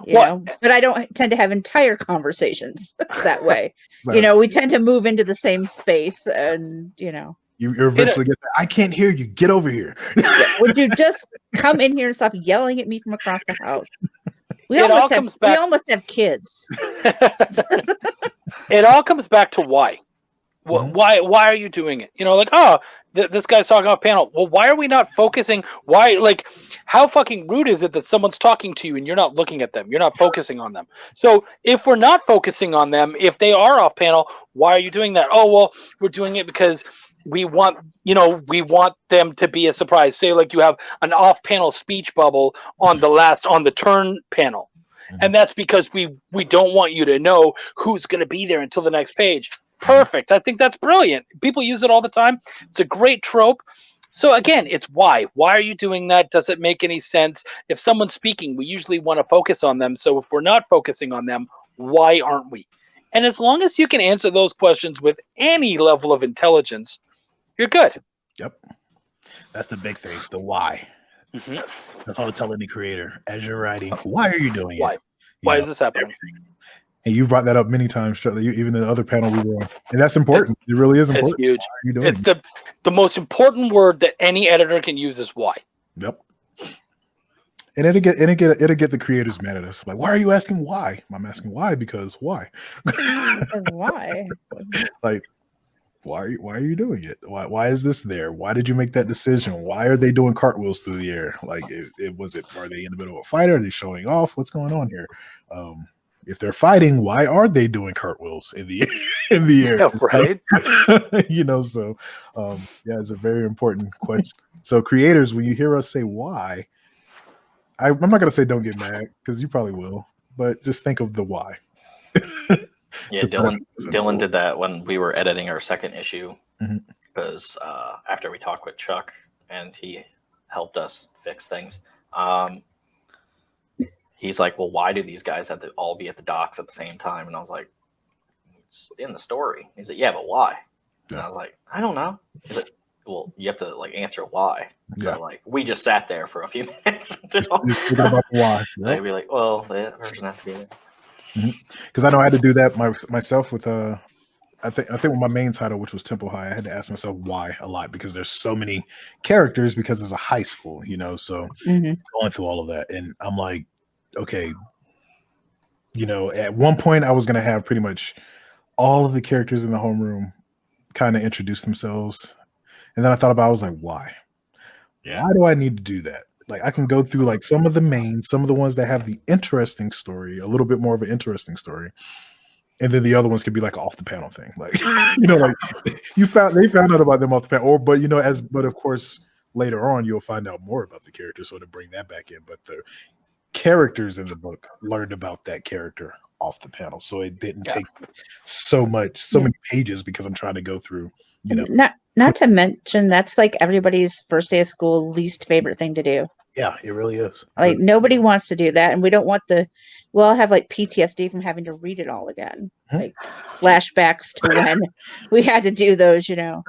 you know, but I don't tend to have entire conversations that way. You know, we tend to move into the same space and, you know. You eventually get that. I can't hear you. Get over here. Would you just come in here and stop yelling at me from across the house? We almost have kids. It all comes back to why. Why are you doing it? You know, like, this guy's talking off panel. Well, why are we not focusing? Why, like, how fucking rude is it that someone's talking to you and you're not looking at them? You're not focusing on them. So if we're not focusing on them, if they are off panel, why are you doing that? Oh, well, we're doing it because we want them to be a surprise. Say, like, you have an off panel speech bubble on the turn panel. And that's because we don't want you to know who's going to be there until the next page. Perfect. I think that's brilliant. People use it all the time. It's a great trope. So again, it's why. Why are you doing that? Does it make any sense? If someone's speaking, we usually want to focus on them. So if we're not focusing on them, why aren't we? And as long as you can answer those questions with any level of intelligence, you're good. Yep. That's the big thing. The why. Mm-hmm. That's all I tell any creator. As you're writing, why are you doing it? Why is this happening? Everything. And you brought that up many times, even in the other panel we were on. And that's important. It really is important. It's huge. It's the most important word that any editor can use is why. Yep. And it'll get the creators mad at us. Like, why are you asking why? I'm asking why because why? Why? Like, why are you doing it? Why is this there? Why did you make that decision? Why are they doing cartwheels through the air? Like, are they in the middle of a fight? Are they showing off? What's going on here? If they're fighting, why are they doing cartwheels in the air? Yeah, right. You know, so it's a very important question. So creators, when you hear us say why, I'm not gonna say don't get mad because you probably will, but just think of the why. Yeah, Dylan did that when we were editing our second issue because after we talked with Chuck and he helped us fix things. He's like, well, why do these guys have to all be at the docks at the same time? And I was like, it's in the story. He's like, yeah, but why? And I was like, I don't know. He's like, well, you have to like answer why. So like, we just sat there for a few minutes until why. I'd be like, well, that person has to be there. Because I know I had to do that myself with I think with my main title, which was Temple High, I had to ask myself why a lot because there's so many characters because it's a high school, you know. So going through all of that, and I'm like, okay, you know, at one point I was going to have pretty much all of the characters in the homeroom kind of introduce themselves. And then I thought I was like, why? Yeah. Why do I need to do that? Like, I can go through like some of the ones that have the interesting story, a little bit more of an interesting story. And then the other ones could be like off the panel thing. Like, you know, like they found out about them off the panel, but of course, later on, you'll find out more about the character. So to bring that back in, but the characters in the book learned about that character off the panel, so it didn't take so many pages because I'm trying to go through, you know. Not to mention that's like everybody's first day of school least favorite thing to do. Yeah, it really is. Like nobody wants to do that, and we don't want we'll all have like PTSD from having to read it all again, like flashbacks to when we had to do those, you know.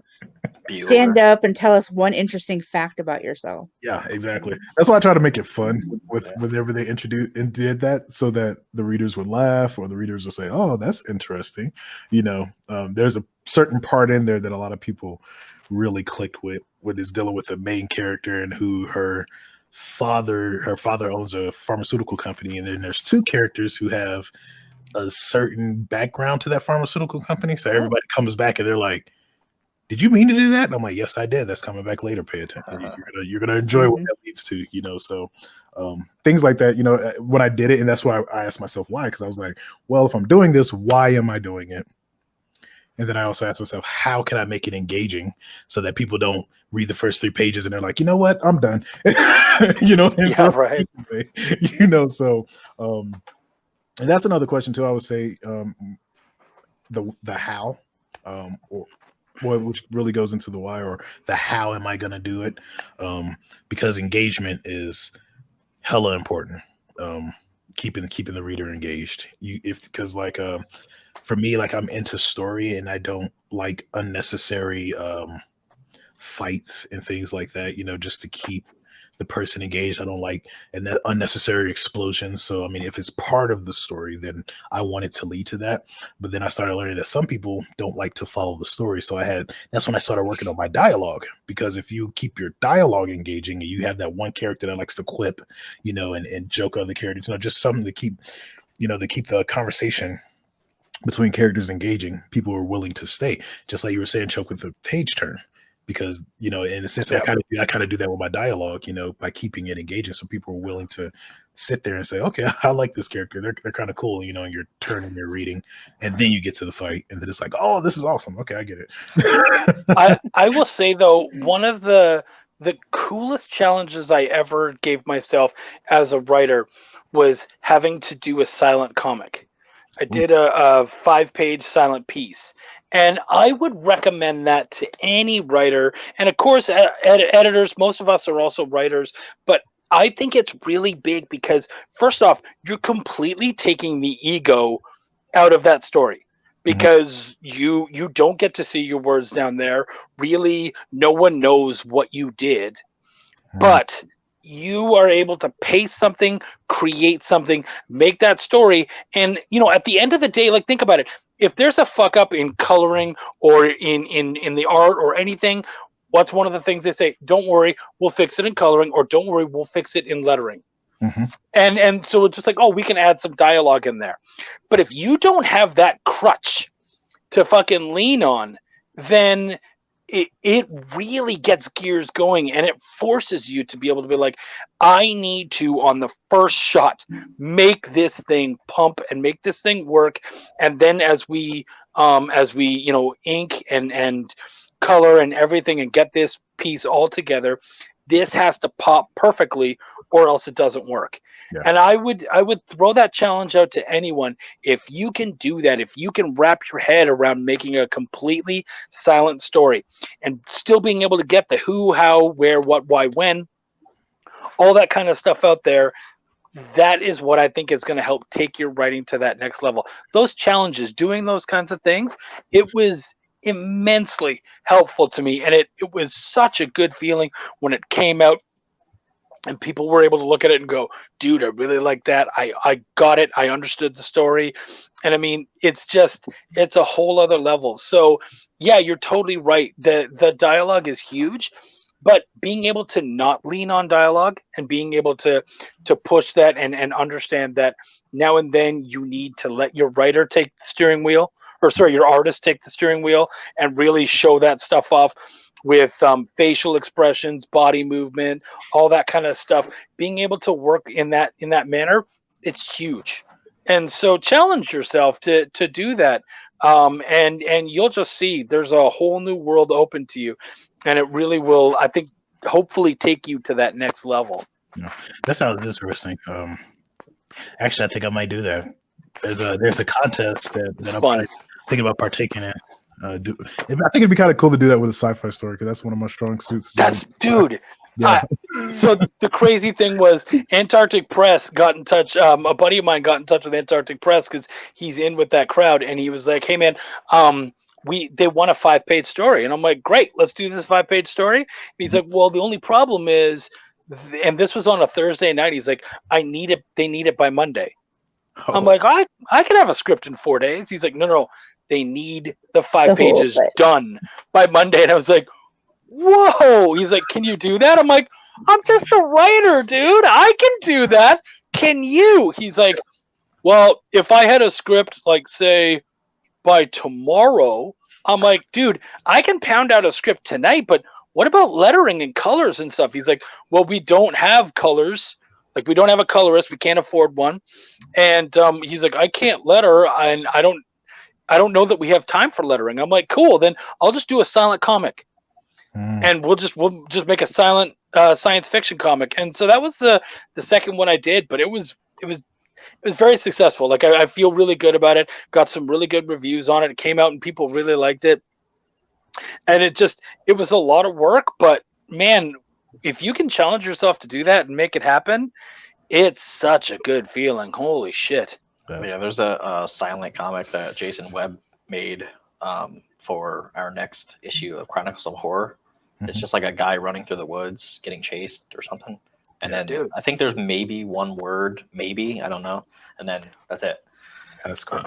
Stand up and tell us one interesting fact about yourself. Yeah, exactly. That's why I try to make it fun with whenever they introduced and did that, so that the readers would laugh or the readers would say, "Oh, that's interesting." You know, there's a certain part in there that a lot of people really clicked with is dealing with the main character and who her father owns a pharmaceutical company, and then there's two characters who have a certain background to that pharmaceutical company. So everybody comes back and they're like, did you mean to do that? And I'm like, yes, I did. That's coming back later. Pay attention. You're gonna enjoy what that leads to, you know. So things like that, you know, when I did it, and that's why I asked myself why, because I was like, well, if I'm doing this, why am I doing it? And then I also asked myself, how can I make it engaging so that people don't read the first 3 pages and they're like, you know what, I'm done. You know, right. You know, so and that's another question too. I would say the how, or which really goes into the why, or the how am I going to do it? Because engagement is hella important. Keeping the reader engaged. Because like for me, like I'm into story and I don't like unnecessary fights and things like that, you know, just to keep the person engaged. I don't like unnecessary explosions. So I mean, if it's part of the story, then I want it to lead to that. But then I started learning that some people don't like to follow the story. So that's when I started working on my dialogue, because if you keep your dialogue engaging and you have that one character that likes to quip, and joke other characters, just something to keep the conversation between characters engaging, people are willing to stay. Just like you were saying, Chuck, with the page turn, because in a sense, I kind of do that with my dialogue, by keeping it engaging, so people are willing to sit there and say, okay, I like this character, they're kind of cool, and you're turning, you're reading, and then you get to the fight, and then it's like, oh, this is awesome. Okay, I get it. I will say though, one of the coolest challenges I ever gave myself as a writer was having to do a silent comic. I did a 5-page silent piece, and I would recommend that to any writer. And of course, editors, most of us are also writers, but I think it's really big because, first off, you're completely taking the ego out of that story, because you don't get to see your words down there. Really, no one knows what you did, but you are able to paste something, create something, make that story. And, at the end of the day, like, think about it. If there's a fuck up in coloring or in the art or anything, what's one of the things they say? Don't worry, we'll fix it in coloring, or don't worry, we'll fix it in lettering. And so it's just like, oh, we can add some dialogue in there. But if you don't have that crutch to fucking lean on, then it really gets gears going, and it forces you to be able to be like, I need to, on the first shot, make this thing pump and make this thing work. And then as we ink and color and everything and get this piece all together, this has to pop perfectly, or else it doesn't work. Yeah. And I would throw that challenge out to anyone. If you can do that, if you can wrap your head around making a completely silent story and still being able to get the who, how, where, what, why, when, all that kind of stuff out there, that is what I think is going to help take your writing to that next level. Those challenges, doing those kinds of things, it was immensely helpful to me, and it was such a good feeling when it came out and people were able to look at it and go, dude, I really like that. I got it. I understood the story. And I mean, it's a whole other level. So yeah, you're totally right. The dialogue is huge, but being able to not lean on dialogue and being able to push that and understand that now and then you need to let your writer take the steering wheel, your artist take the steering wheel and really show that stuff off with facial expressions, body movement, all that kind of stuff. Being able to work in that manner, it's huge. And so challenge yourself to do that. And you'll just see there's a whole new world open to you. And it really will, I think, hopefully take you to that next level. Yeah, that sounds interesting. Actually, I think I might do that. There's a contest that I'm thinking about partaking in. I think it'd be kind of cool to do that with a sci-fi story, because that's one of my strong suits. Dude. Yeah. So the crazy thing was, Antarctic Press got in touch. A buddy of mine got in touch with Antarctic Press because he's in with that crowd, and he was like, "Hey man, they want a 5-page story," and I'm like, "Great, let's do this 5-page story." And he's like, "Well, the only problem is," and this was on a Thursday night. He's like, "I need it. They need it by Monday." Oh. I'm like, I can have a script in 4 days. He's like, no. They need the 5 pages done by Monday. And I was like, whoa. He's like, can you do that? I'm like, I'm just a writer, dude. I can do that. Can you? He's like, well, if I had a script, like, say, by tomorrow, I'm like, dude, I can pound out a script tonight, but what about lettering and colors and stuff? He's like, well, we don't have colors. Like, we don't have a colorist. We can't afford one. And he's like, I can't letter, and I don't know that we have time for lettering. I'm like, cool, then I'll just do a silent comic. And we'll just make a silent science fiction comic. And so that was the second one I did, but it was very successful. Like, I feel really good about it. Got some really good reviews on it. It came out and people really liked it. And it was a lot of work, but man, if you can challenge yourself to do that and make it happen, it's such a good feeling. Holy shit. Yeah, there's a silent comic that Jason Webb made for our next issue of Chronicles of Horror. It's just like a guy running through the woods getting chased or something. And then I think there's maybe one word, maybe, I don't know. And then that's it. That's cool.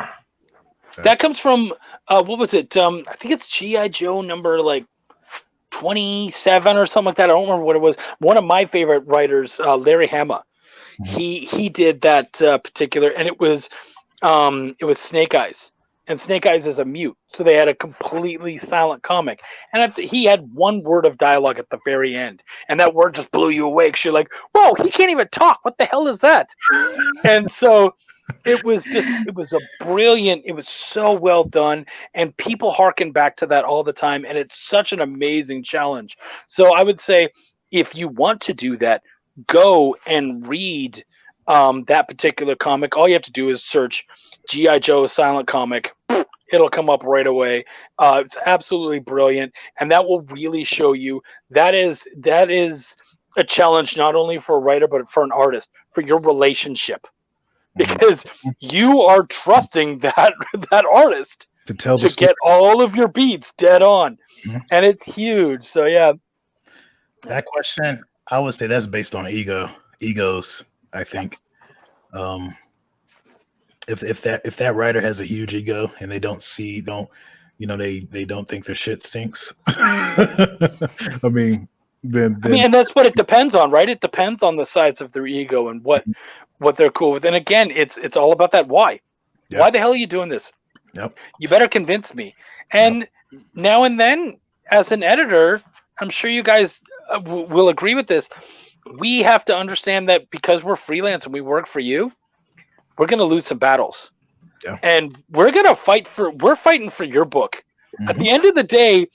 That comes from, what was it? I think it's G.I. Joe number 27 or something like that. I don't remember what it was. One of my favorite writers, Larry Hama, he did that particular, and it was Snake Eyes. And Snake Eyes is a mute, so they had a completely silent comic. And he had one word of dialogue at the very end, and that word just blew you away. 'Cause you're like, "Whoa, he can't even talk! What the hell is that?" And so it was so well done, and people harken back to that all the time, and it's such an amazing challenge. So I would say, if you want to do that, go and read that particular comic. All you have to do is search G.I. Joe silent comic. It'll come up right away. It's absolutely brilliant, and that will really show you that is a challenge not only for a writer but for an artist, for your relationship, because you are trusting that artist to get all of your beats dead on, and it's huge. So yeah, that question, I would say that's based on egos. I think. If that writer has a huge ego and they don't think their shit stinks. I mean, and that's what it depends on, right? It depends on the size of their ego and what they're cool with. And again, it's all about that why. Yep. Why the hell are you doing this? Yep. You better convince me. And now and then, as an editor, I'm sure you guys will agree with this. We have to understand that because we're freelance and we work for you, we're going to lose some battles. Yeah. And we're fighting for your book. Mm-hmm. At the end of the day,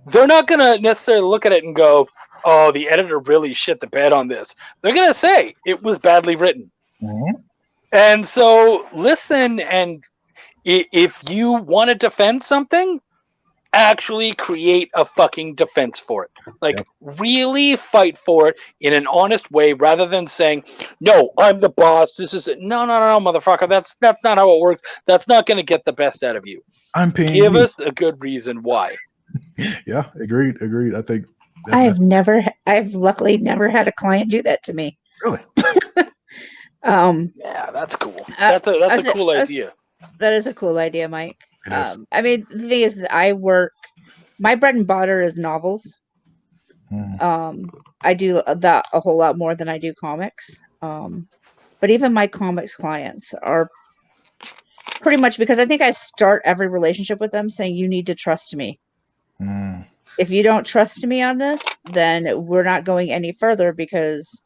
they're not going to necessarily look at it and go, "Oh, the editor really shit the bed on this." They're going to say it was badly written. Mm-hmm. And so listen, and if you want to defend something, actually create a fucking defense for it. Really fight for it in an honest way, rather than saying, "No, I'm the boss. This is it." No, motherfucker. That's not how it works. That's not going to get the best out of you. I'm paying. Give us a good reason why. Yeah, agreed. I think I've luckily never had a client do that to me. Really? Yeah, that's cool. That's a cool idea. That is a cool idea, Mike. I mean, the thing is, my bread and butter is novels. I do that a whole lot more than I do comics. But even my comics clients are pretty much, because I think I start every relationship with them saying, "You need to trust me. If you don't trust me on this, then we're not going any further, because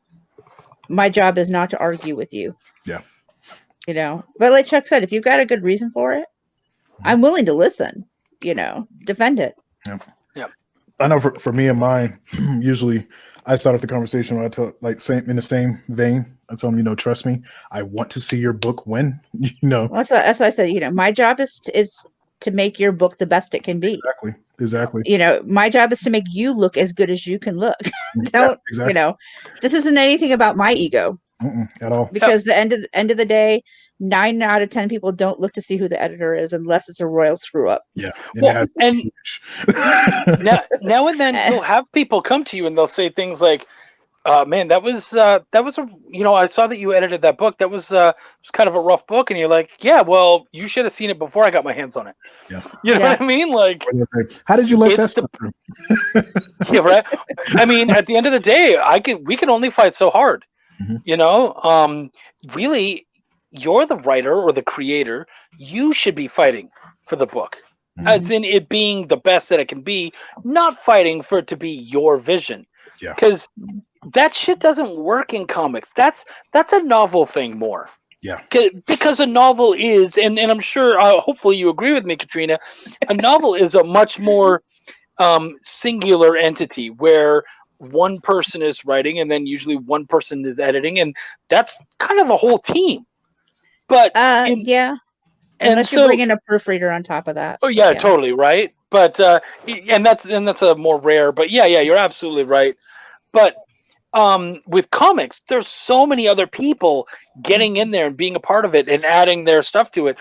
my job is not to argue with you." Yeah. But like Chuck said, if you've got a good reason for it, I'm willing to listen, defend it. Yep. I know for me and mine, usually I start off the conversation when I tell, in the same vein. I tell them, trust me. I want to see your book win. Well, that's what I said. My job is to make your book the best it can be. Exactly. My job is to make you look as good as you can look. This isn't anything about my ego. At all. Because the end of the day, 9 out of 10 people don't look to see who the editor is unless it's a royal screw up. Yeah. And now and then you'll have people come to you and they'll say things like, "Man, that was I saw that you edited that book. That was kind of a rough book." And you're like, "Yeah, well, you should have seen it before I got my hands on it." Yeah. You know what I mean? Like, how did you let that stuff through? Yeah, right. I mean, at the end of the day, we can only fight so hard. Mm-hmm. Really, you're the writer or the creator. You should be fighting for the book, as in it being the best that it can be, not fighting for it to be your vision. Yeah. Because that shit doesn't work in comics. That's a novel thing more. Yeah. Because a novel is, and I'm sure, hopefully you agree with me, Katrina, a novel is a much more singular entity where one person is writing and then usually one person is editing, and that's kind of the whole team. But unless you bring in a proofreader on top of that. Oh yeah, totally right. But and that's a more rare. But yeah, you're absolutely right. But with comics, there's so many other people getting in there and being a part of it and adding their stuff to it.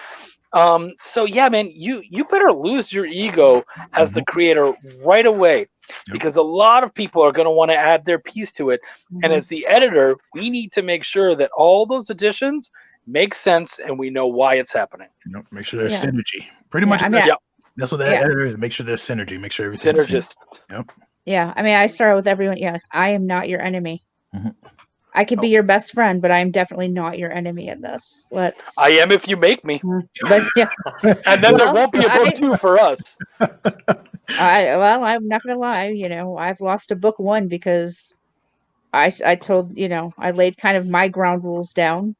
So yeah, man, you better lose your ego as the creator right away. because a lot of people are going to want to add their piece to it. And as the editor, we need to make sure that all those additions make sense and we know why it's happening. Make sure there's synergy. Pretty much. That's what that editor is. Make sure there's synergy. Make sure everything's synergist. Yep. Yeah. I mean, I start with everyone. Yeah. I am not your enemy. I could be your best friend, but I'm definitely not your enemy in this. I am if you make me. But, yeah. And then there won't be a book 2 for us. I'm not gonna lie. I've lost a book 1 because I told I laid kind of my ground rules down,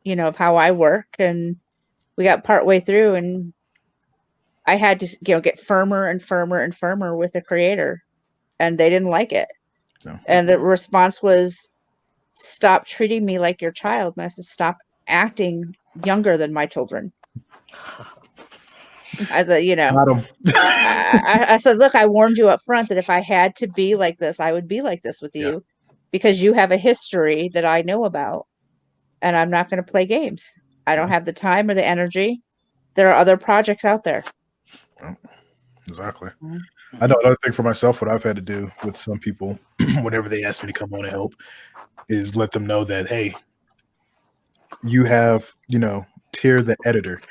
of how I work, and we got partway through, and I had to get firmer and firmer and firmer with the creator, and they didn't like it. No. And the response was, stop treating me like your child. And I said, stop acting younger than my children. I said, I said, look, I warned you up front that if I had to be like this, I would be like this with you because you have a history that I know about, and I'm not going to play games. I don't have the time or the energy. There are other projects out there. Oh, exactly. I know another thing for myself, what I've had to do with some people whenever they ask me to come on and help is let them know that, hey, you have, Tyr the editor,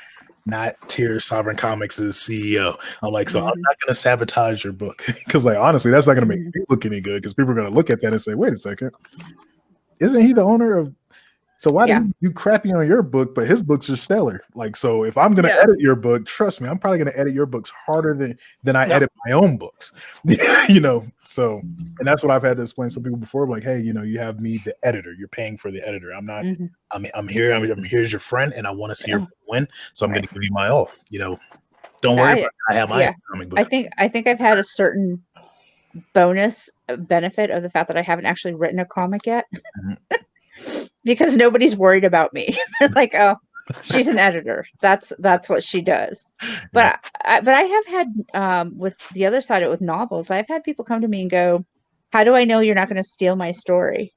not Tyr Sovereign Comics' CEO. I'm like, so I'm not going to sabotage your book because, honestly, that's not going to make me look any good because people are going to look at that and say, wait a second, isn't he the owner of? So why do you do crappy on your book, but his books are stellar? So if I'm going to edit your book, trust me, I'm probably going to edit your books harder than I edit my own books. So, and that's what I've had to explain to some people before. Like, hey, you have me, the editor. You're paying for the editor. I'm not. I'm here. I'm here as your friend, and I want to see your book win. So I'm going to give you my all. Don't worry about it. I have my comic book. I think I've had a certain bonus benefit of the fact that I haven't actually written a comic yet. Because nobody's worried about me. They're like, oh, she's an editor. That's what she does. But I have had with the other side of it with novels, I've had people come to me and go, how do I know you're not going to steal my story?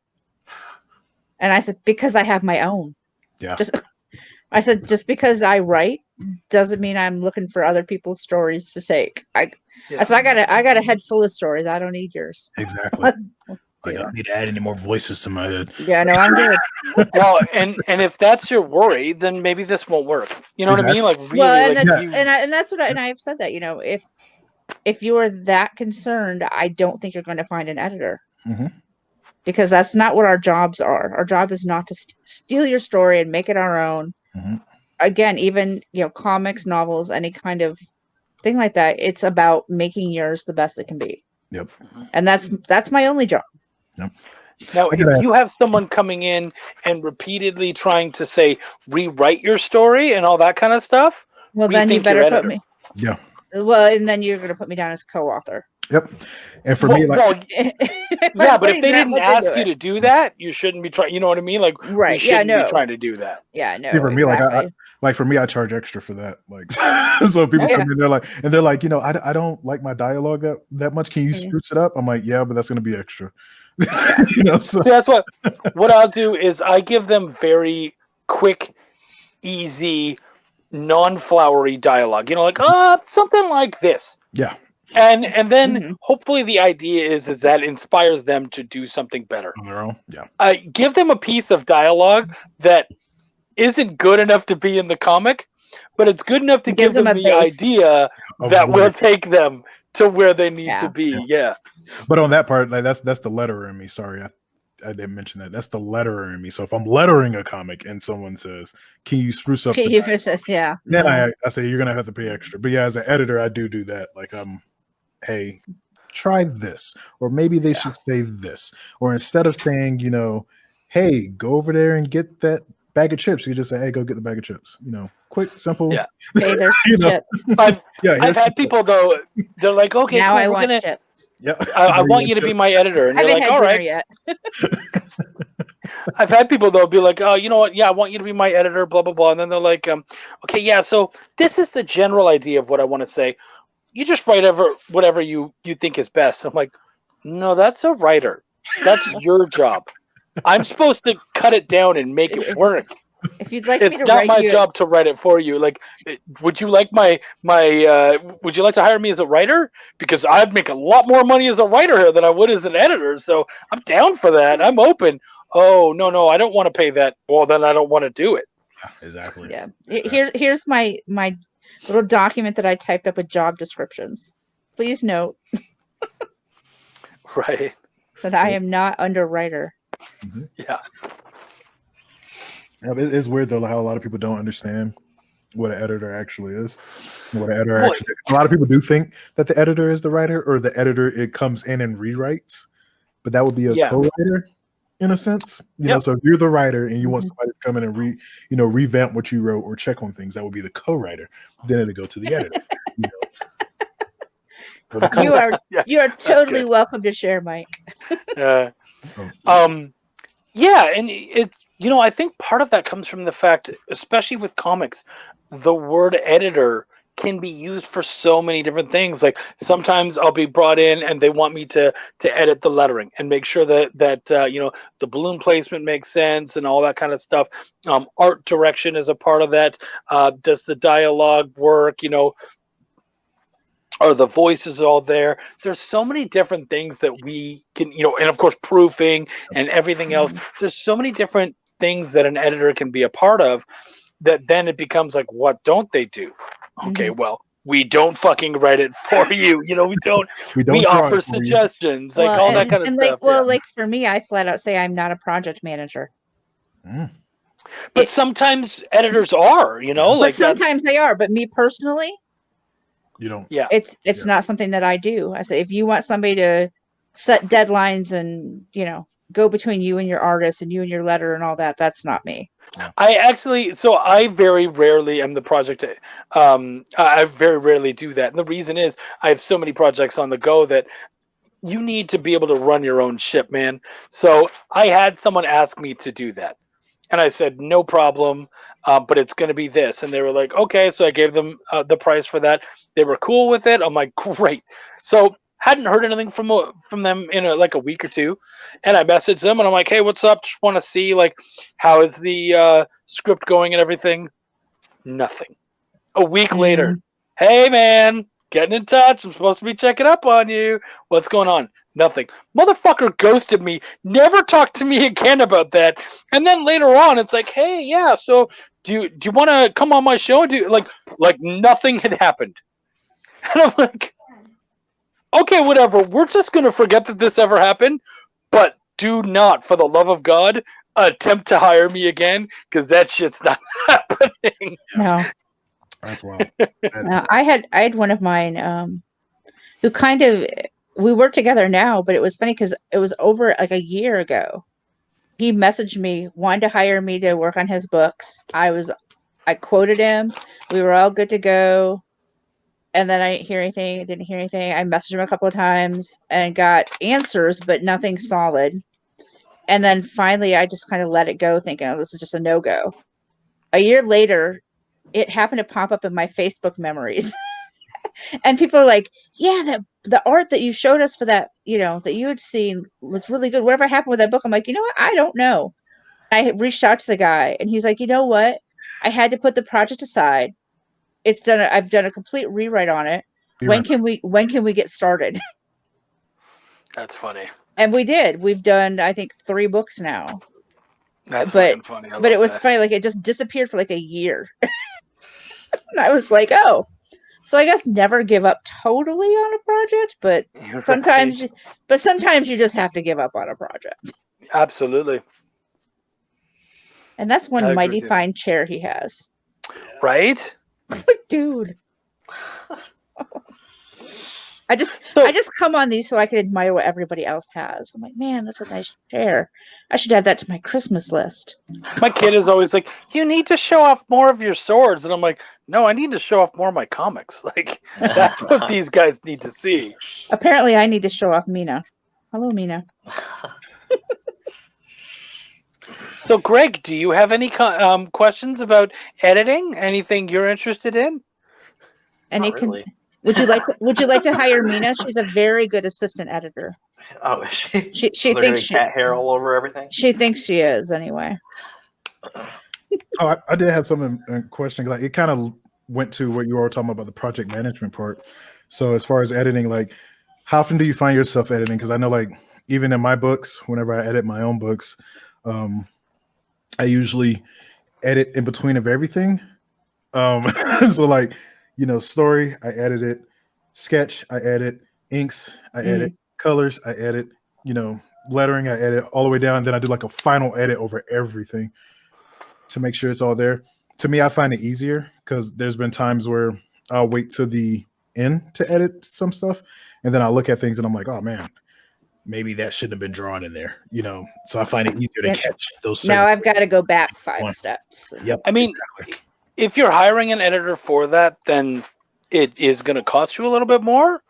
And I said, because I have my own. Yeah. I said, just because I write doesn't mean I'm looking for other people's stories to take. I said, I got a head full of stories. I don't need yours. Exactly. I don't need to add any more voices to my head. Yeah, no, I'm good. Well, and if that's your worry, then maybe this won't work. You know what I mean? Like, really, and that's what I've said that. If you are that concerned, I don't think you're going to find an editor, because that's not what our jobs are. Our job is not to steal your story and make it our own. Again, even comics, novels, any kind of thing like that. It's about making yours the best it can be. Yep. And that's my only job. Yep. Now, if you have someone coming in and repeatedly trying to say rewrite your story and all that kind of stuff, well, then you better put me. Yeah. Well, and then you're going to put me down as co-author. Yep. And for me, but if they didn't ask you to do that, you shouldn't be trying. You know what I mean? Like, right? You shouldn't be trying to do that. Yeah, no. See, for me, for me, I charge extra for that. So people come in, they're like, I don't like my dialogue that much. Can you spruce it up? I'm like, yeah, but that's going to be extra. So that's what I'll do is I give them very quick, easy, non-flowery dialogue. Something like this. Yeah. And then hopefully the idea is that inspires them to do something better on their own. Yeah. Give them a piece of dialogue that isn't good enough to be in the comic, but it's good enough to give them the idea that will take them to where they need to be. Yeah. But on that part, that's the letterer in me. Sorry, I didn't mention that. That's the letterer in me. So if I'm lettering a comic and someone says, "Can you spruce up?" Then I say you're gonna have to pay extra. But as an editor, I do that. Hey, try this, or maybe they should say this, or instead of saying, hey, go over there and get that bag of chips, you just say, hey, go get the bag of chips. Quick, simple. Yeah. Hey, there's chips. I've had people though. They're like, okay, now cool, I want chips. Yeah. I want you to be my editor, and you're like, all right. Yet. I've had people though be like, oh, you know what? Yeah, I want you to be my editor. Blah blah blah. And then they're like, okay, yeah. So this is the general idea of what I want to say. You just write whatever you think is best. I'm like, no, that's a writer. That's your job. I'm supposed to cut it down and make it work. If you'd like It's me to not write my you, job to write it for you. Like, would you like would you like to hire me as a writer? Because I'd make a lot more money as a writer here than I would as an editor. So I'm down for that. I'm open. Oh, no, I don't want to pay that. Well, then I don't want to do it. Exactly. Yeah. Here's my little document that I typed up with job descriptions. Please note Right. that I am not underwriter. Mm-hmm. Yeah. It's weird though how a lot of people don't understand what an editor actually is. What an editor actually. A lot of people do think that the editor is the writer, or the editor it comes in and rewrites, but that would be a co-writer in a sense. You know, so if you're the writer and you want somebody to come in and revamp what you wrote or check on things, that would be the co-writer. Then it'll go to the editor. You are totally welcome to share, Mike. Yeah, and it's I think part of that comes from the fact, especially with comics, the word editor can be used for so many different things. Like sometimes I'll be brought in and they want me to edit the lettering and make sure that the balloon placement makes sense and all that kind of stuff. Art direction is a part of that. Does the dialogue work? Are the voices all there? There's so many different things that we can, and of course proofing and everything else. There's so many different things that an editor can be a part of, that then it becomes like, what don't they do? Okay, well, we don't fucking write it for you. We offer suggestions, like all that kind of stuff. Like for me, I flat out say I'm not a project manager. But sometimes editors are, But sometimes they are. But me personally, you don't. Yeah, it's not something that I do. I say if you want somebody to set deadlines and go between you and your artist and you and your letter and all that, that's not me. I very rarely am the project. I very rarely do that, and the reason is I have so many projects on the go that you need to be able to run your own ship, man. So I had someone ask me to do that, and I said no problem, but it's going to be this, and they were like, okay. So I gave them the price for that. They were cool with it. I'm like, great. So hadn't heard anything from them in a week or two, and I messaged them and I'm like, hey, what's up? Just want to see how is the script going and everything. Nothing. A week later, hey man, getting in touch. I'm supposed to be checking up on you. What's going on? Nothing. Motherfucker ghosted me. Never talked to me again about that. And then later on, it's like, hey, yeah. So do you want to come on my show and do like nothing had happened? And I'm like, okay, whatever. We're just going to forget that this ever happened, but do not, for the love of God, attempt to hire me again, because that shit's not happening. No. That's wild. I had one of mine who kind of, we work together now, but it was funny because it was over like a year ago. He messaged me, wanted to hire me to work on his books. I quoted him. We were all good to go. And then I didn't hear anything. I messaged him a couple of times and got answers, but nothing solid. And then finally, I just kind of let it go, thinking, oh, this is just a no-go. A year later, it happened to pop up in my Facebook memories. And people are like, yeah, the art that you showed us for that, that you had seen looked really good. Whatever happened with that book? I'm like, you know what? I don't know. I reached out to the guy and he's like, you know what? I had to put the project aside. I've done a complete rewrite on it. When can we get started? That's funny. And we did. We've done, I think, 3 books now. That's fucking funny. But it was funny. Like it just disappeared for like a year. And I was like, oh, so I guess never give up totally on a project, but sometimes you just have to give up on a project. Absolutely. And that's one mighty fine chair he has. Right? Dude. I just come on these so I can admire what everybody else has. I'm like, man, that's a nice chair. I should add that to my Christmas list. My kid is always like, you need to show off more of your swords. And I'm like, no, I need to show off more of my comics. Like, that's what these guys need to see. Apparently, I need to show off Mina. Hello, Mina. So, Greg, do you have any questions about editing? Anything you're interested in? Not really. Would you like to hire Mina? She's a very good assistant editor. Oh, is she? She thinks cat hair all over everything. She thinks she is anyway. Oh, I did have something in question. Like, it kind of went to what you were talking about the project management part. So as far as editing, like, how often do you find yourself editing? Because I know, like, even in my books, whenever I edit my own books, I usually edit in between of everything. So, like, story, I edit it. Sketch, I edit. Inks, I edit. Colors, I edit. Lettering, I edit all the way down. And then I do like a final edit over everything to make sure it's all there. To me, I find it easier because there's been times where I'll wait to the end to edit some stuff, and then I'll look at things and I'm like, oh man, maybe that shouldn't have been drawn in there. So I find it easier to catch those. Now I've got to go back 5 steps. Yep. I mean, if you're hiring an editor for that, then it is going to cost you a little bit more.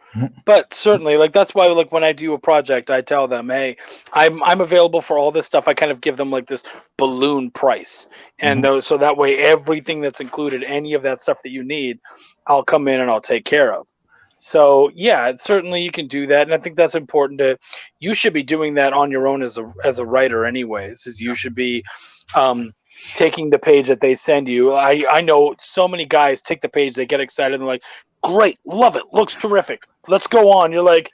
But certainly, like, that's why, like, when I do a project, I tell them, hey, I'm available for all this stuff. I kind of give them like this balloon price, and so that way everything that's included, any of that stuff that you need, I'll come in and I'll take care of. So yeah, certainly you can do that, and I think that's important. You should be doing that on your own as a writer, anyways. Is you should be taking the page that they send you. I know so many guys take the page, they get excited, and they're like, great, love it, looks terrific, let's go on. You're like,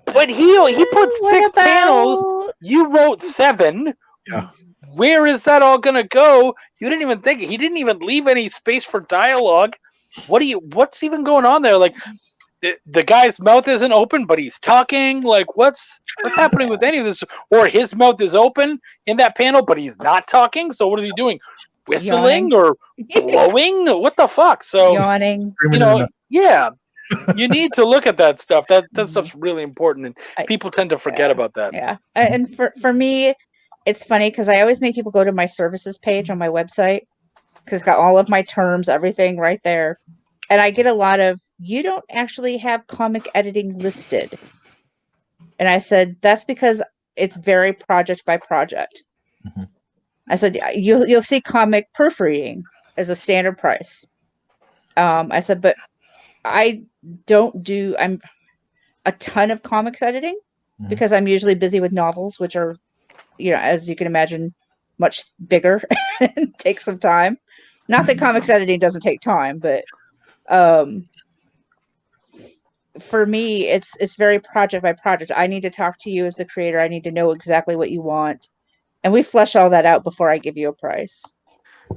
but he put 6 panels, you wrote 7. Yeah. Where is that all gonna go? You didn't even think, he didn't even leave any space for dialogue. What's even going on there? Like, the guy's mouth isn't open, but he's talking. Like, what's happening with any of this? Or his mouth is open in that panel, but he's not talking. So what is he doing? Whistling or blowing? What the fuck? So Yawning. Yeah, you need to look at that stuff. That stuff's really important, and people tend to forget about that. Yeah, and for me, it's funny because I always make people go to my services page on my website because it's got all of my terms, everything right there. And I get a lot of, you don't actually have comic editing listed. And I said, that's because it's very project by project. I said, you'll see comic proofreading as a standard price. I said, but I don't do a ton of comics editing because I'm usually busy with novels, which are, as you can imagine, much bigger and take some time. Not that comics editing doesn't take time, but for me, it's very project by project. I need to talk to you as the creator. I need to know exactly what you want, and we flesh all that out before I give you a price.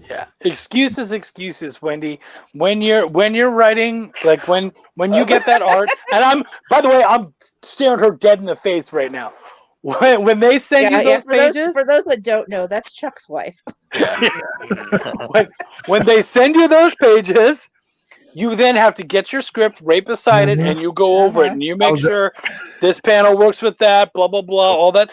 Yeah, excuses, Wendy. When you're writing, like when you get that art, and by the way, I'm staring her dead in the face right now. When they send you those pages, for those that don't know, that's Chuck's wife. when they send you those pages, you then have to get your script right beside it, and you go over it, and you make sure this panel works with that, blah, blah, blah, all that.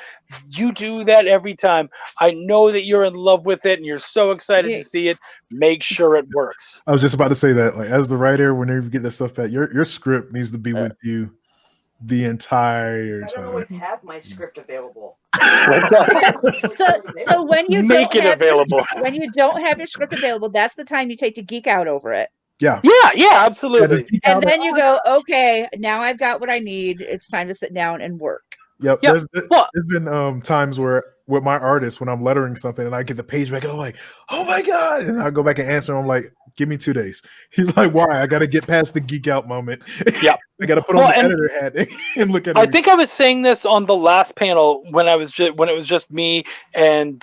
You do that every time. I know that you're in love with it, and you're so excited to see it. Make sure it works. I was just about to say that, like, as the writer, whenever you get this stuff back, your script needs to be with you the entire time. I don't always have my script available. So when you make it available, when you don't have your script available, that's the time you take to geek out over it. Yeah, absolutely. And then you go, okay, now I've got what I need. It's time to sit down and work. Yep. There's been times where with my artist, when I'm lettering something and I get the page back and I'm like, oh my God. And I go back and answer him. I'm like, give me 2 days. He's like, why? I got to get past the geek out moment. Yeah. I got to put on the editor hat and look at it. I think I was saying this on the last panel when it was just me and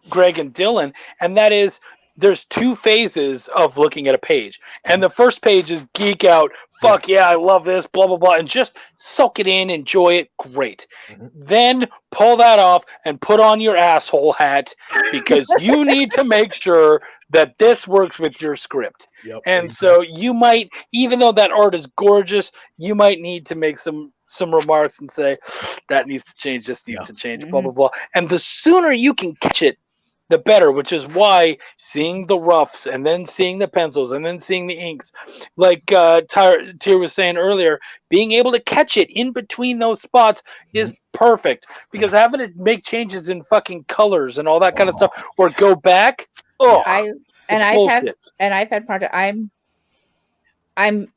Greg and Dylan. And that is, there's 2 phases of looking at a page. And the first page is geek out. Fuck yeah, I love this, blah, blah, blah. And just soak it in, enjoy it. Great. Then pull that off and put on your asshole hat because you need to make sure that this works with your script. So you might, even though that art is gorgeous, you might need to make some remarks and say, that needs to change, this needs to change, blah, blah, blah. And the sooner you can catch it, the better, which is why seeing the roughs and then seeing the pencils and then seeing the inks, like Tyr was saying earlier, being able to catch it in between those spots is perfect, because having to make changes in fucking colors and all that kind of stuff or go back, I've had project. I'm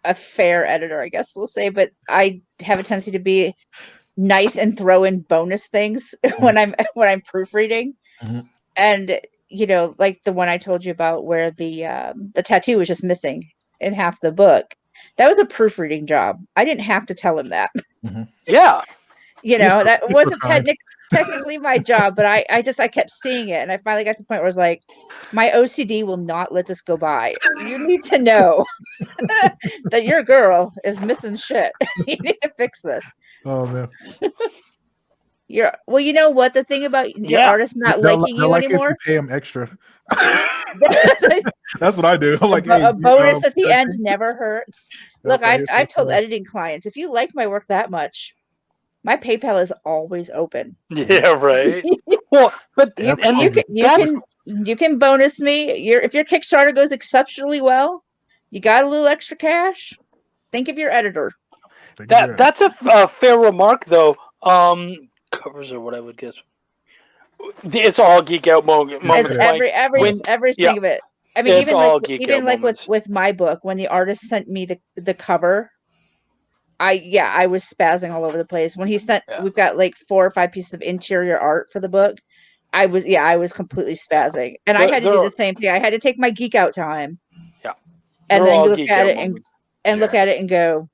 a fair editor, I guess we'll say, but I have a tendency to be nice and throw in bonus things when I'm proofreading. And like the one I told you about where the tattoo was just missing in half the book. That was a proofreading job. I didn't have to tell him that. Mm-hmm. Yeah. That wasn't technically my job, but I kept seeing it, and I finally got to the point where I was like, my OCD will not let this go by. You need to know that your girl is missing shit. You need to fix this. Oh man. Well, you know what? The thing about your artist not liking you anymore. If you pay them extra. That's what I do. I'm like, a bonus at the end never hurts. Look, I've told editing clients, if you like my work that much, my PayPal is always open. Yeah, right. Well, but you can bonus me. If your Kickstarter goes exceptionally well, you got a little extra cash. Think of your editor. That's a fair remark, though. Covers are what I would guess. It's all geek out moment. It's every thing of it. I mean, even like with my book, when the artist sent me the cover, I was spazzing all over the place. When he sent, we've got like 4 or 5 pieces of interior art for the book. I was completely spazzing, and I had to do the same thing. I had to take my geek out time. Yeah, and then you look at it and look at it and go,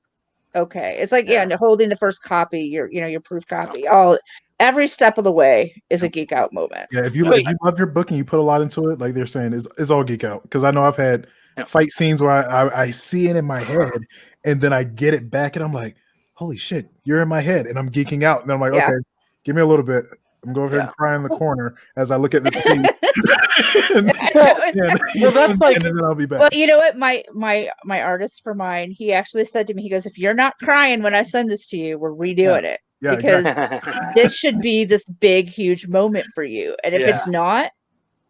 okay. It's like holding the first copy, your proof copy. Every step of the way is a geek out moment. Yeah, if you love your book and you put a lot into it, like they're saying, it's all geek out. Because I know I've had fight scenes where I see it in my head, and then I get it back, and I'm like, holy shit, you're in my head, and I'm geeking out, and I'm like, okay, give me a little bit. I'm going over here and cry in the corner as I look at this page. Well, that's like, and then I'll be back. Well, you know what? My artist for mine, he actually said to me, he goes, if you're not crying when I send this to you, we're redoing it. Yeah, because this should be this big, huge moment for you. And if it's not,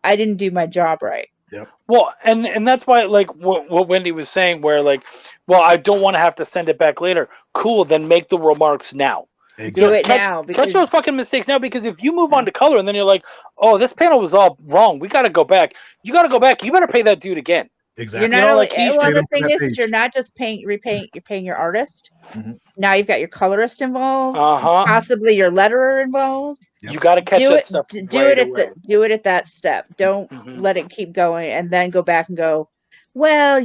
I didn't do my job right. Yep. Well, and that's why, like what Wendy was saying, where like, well, I don't want to have to send it back later. Cool, then make the remarks now. Exactly. Do it now. Catch those fucking mistakes now, because if you move on to color and then you're like, oh, this panel was all wrong, we got to go back. You got to go back. You better pay that dude again. Exactly. You're not the thing is you're not just repaint. You're paying your artist. Mm-hmm. Now you've got your colorist involved. Possibly your letterer involved. Yep. You got to catch that stuff. Do it at that step. Don't let it keep going and then go back and go, well,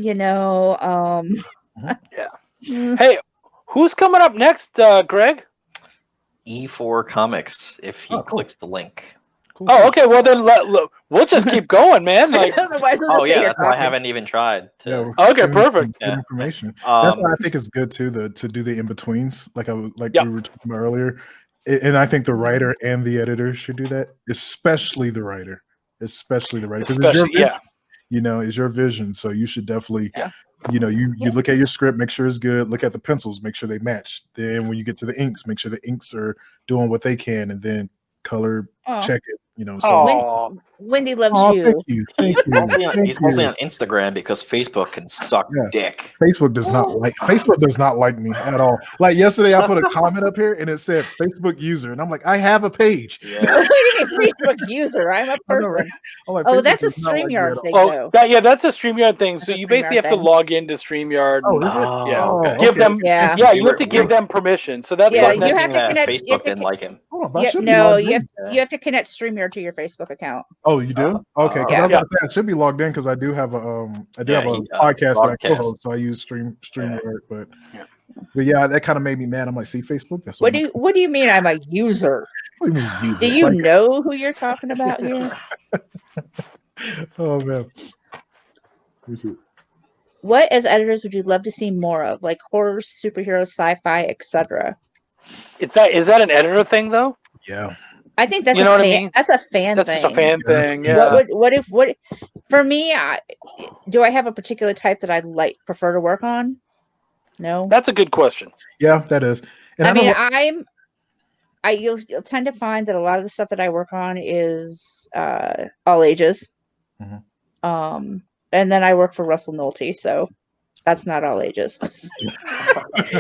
Hey, who's coming up next, Greg? E4 Comics, if he clicks the link. Cool. Oh, okay. Well, then we'll just keep going, man. Like, that's why I haven't even tried. Okay, perfect. Good information. That's why I think it's good too to do the in betweens, like we were talking about earlier. And I think the writer and the editor should do that, especially the writer. Because it's your vision. It's your vision. So you should definitely. Yeah. You look at your script, make sure it's good. Look at the pencils, make sure they match. Then when you get to the inks, make sure the inks are doing what they can, and then color check it. Wendy loves you. Thank you. He's mostly on Instagram because Facebook can suck dick. Facebook does not like me at all. Like yesterday, I put a comment up here and it said Facebook user, and I'm like, I have a page. Yeah. Facebook user. I'm a person. Like, that's a StreamYard thing, though. That's a StreamYard thing. So you basically have to log into StreamYard. Oh, is it? Yeah. Okay. Give them. Yeah. You have to give them permission. So that's you have to connect. Facebook didn't like him. You have to connect StreamYard to your Facebook account. Oh, you do? Okay. I should be logged in because I do have a podcast that I co-host, so I use StreamYard. But that kind of made me mad. I'm like, see, Facebook. That's what do you mean? I'm a user. What do you mean user? Do you know who you're talking about here? Oh man. What as editors would you love to see more of, like horror, superheroes, sci-fi, etc.? Is that an editor thing though? Yeah. I think that's what I mean? That's a fan thing. That's just a fan thing. Yeah. What if for me? Do I have a particular type that I prefer to work on? No. That's a good question. Yeah, that is. And you'll tend to find that a lot of the stuff that I work on is all ages. Mm-hmm. And then I work for Russell Nolte, so that's not all ages. That's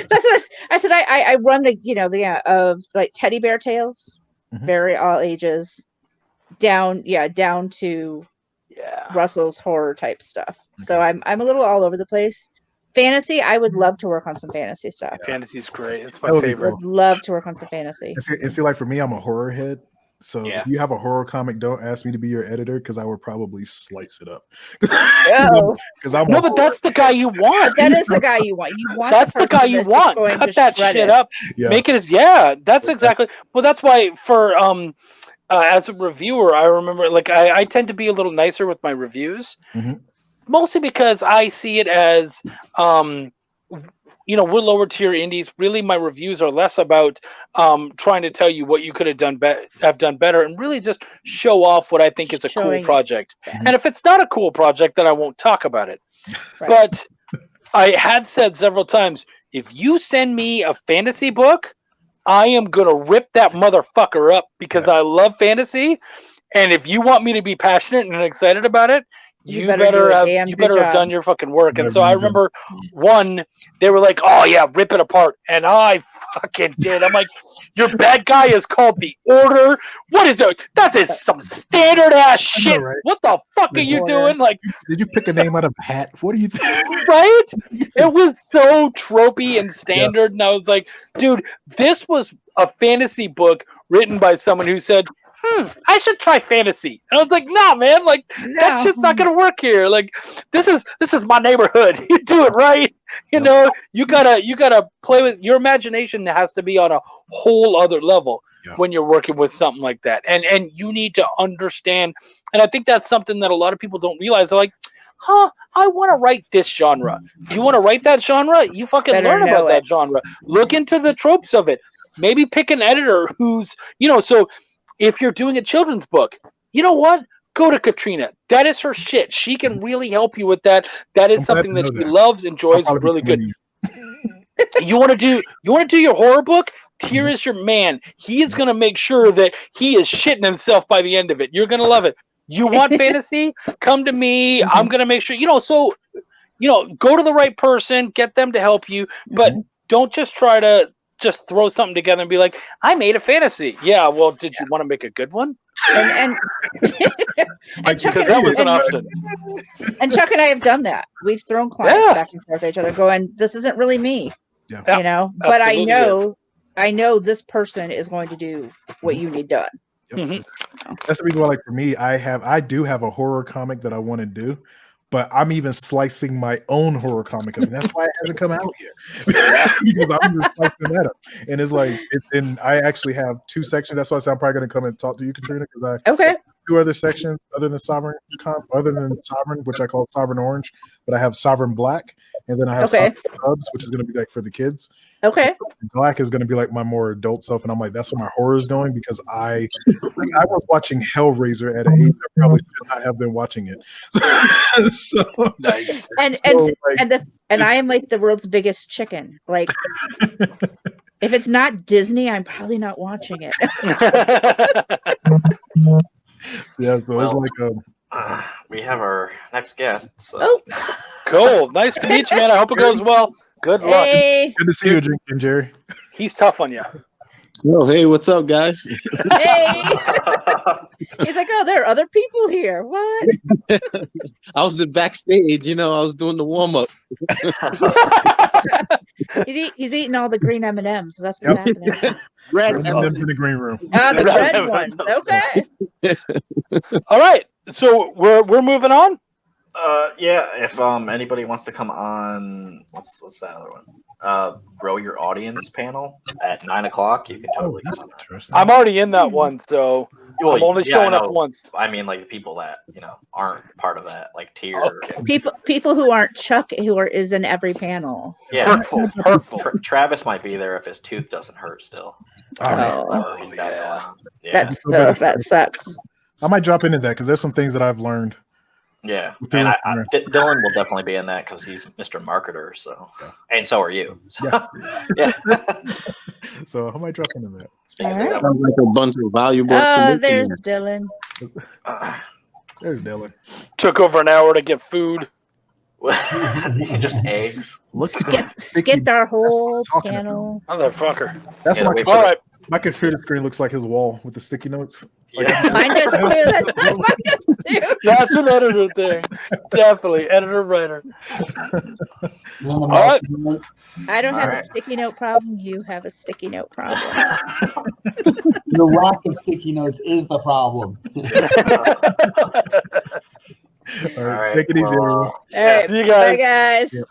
what I said. I run the of like teddy bear tales. Mm-hmm. Very all ages, down to Russell's horror type stuff. Okay. So I'm a little all over the place. Fantasy, I would love to work on some fantasy stuff. Fantasy's great. It's my favorite. Would love to work on some fantasy. And see, like for me, I'm a horror head. So Yeah. if you have a horror comic, don't ask me to be your editor because I would probably slice it up. Oh, Because I'm No, but that's the guy you want. that is the guy you want. You want That's the person guy you that's want. going Cut to that shred shit it. up. yeah. Make it as that's exactly. Well, that's why for as a reviewer, I remember like I tend to be a little nicer with my reviews, mostly because I see it as we're lower tier indies. Really, my reviews are less about trying to tell you what you could have done better, and really just show off what I think is a cool Showing it. project. Yeah. And if it's not a cool project, then I won't talk about it. Right. But I had said several times, if you send me a fantasy book, I am gonna rip that motherfucker up because I love fantasy. And if you want me to be passionate and excited about it, you better have done your fucking work. And so I remember they were like, "Oh yeah, rip it apart," and I fucking did. I'm like, "Your bad guy is called the Order. What is it? That is some standard ass shit. right? What the fuck are you doing?" Like, did you pick a name out of a hat? What do you think? right? It was so tropey and standard, and I was like, "Dude, this was a fantasy book written by someone who said." I should try fantasy. And I was like, nah, man, like that shit's not gonna work here. Like this is my neighborhood. You do it right. You gotta play with your imagination. Has to be on a whole other level when you're working with something like that. And you need to understand. And I think that's something that a lot of people don't realize. They're like, I want to write this genre. You want to write that genre? You fucking learn about that genre. Look into the tropes of it. Maybe pick an editor who's, so if you're doing a children's book, you know what? Go to Katrina. That is her shit. She can really help you with that. That is something that she loves, enjoys, really good. You want to do your horror book? Tyr is your man. He is going to make sure that he is shitting himself by the end of it. You're going to love it. You want fantasy? Come to me. I'm going to make sure, go to the right person, get them to help you, but don't just try to just throw something together and be like, I made a fantasy. Yeah, well, did you want to make a good one? And Chuck because that was an option. And Chuck and I have done that. We've thrown clients back and forth at each other, going, "This isn't really me," But I know this person is going to do what you need done. That's the reason why, like for me, I do have a horror comic that I want to do. But I'm even slicing my own horror comic up. And that's why it hasn't come out yet. Because I'm just slicing that up. And it's like, I actually have 2 sections. That's why I'm probably going to come and talk to you, Katrina, because I have 2 other sections other than Sovereign, which I call Sovereign Orange. But I have Sovereign Black. And then I have Sovereign Cubs, which is going to be like for the kids. Okay. Black is going to be like my more adult stuff. And I'm like, that's where my horror is going I was watching Hellraiser at an age I probably should not have been watching it. So nice. And I am like the world's biggest chicken. Like if it's not Disney, I'm probably not watching it. So it's like we have our next guest. So. Cool. Nice to meet you, man. I hope it goes well. Good luck. Hey. Good to see you, Jerry. He's tough on you. Yo, hey, what's up, guys? Hey. He's like, oh, there are other people here. What? I was backstage, I was doing the warm up. He's eating all the green M&Ms. So that's what's happening. Red M&Ms in the green room. The red one. Okay. All right. So we're moving on. If anybody wants to come on, what's that other one? Grow Your Audience panel at 9:00. You can totally come on. I'm already in that one, so I'm only showing up once. I mean, like the people that aren't part of that, like Tyr. Okay. People who aren't Chuck, is in every panel. Yeah, hurtful. Travis might be there if his tooth doesn't hurt still. That sucks. I might drop into that because there's some things that I've learned. Yeah, and Dylan will definitely be in that because he's Mr. Marketer. So, and so are you. So, yeah. So I might drop into that. Sounds like a bunch of valuable. There's Dylan. There's Dylan. Took over an hour to get food. Just eggs. Skipped our whole panel. Motherfucker. That's all right. My computer screen looks like his wall with the sticky notes. Mine does too. Mine does too. That's an editor thing. Definitely. Editor, writer. All right. I don't have a sticky note problem. You have a sticky note problem. The lack of sticky notes is the problem. All right. Take it easy, everyone. All right. See you guys. Bye, guys. Yep.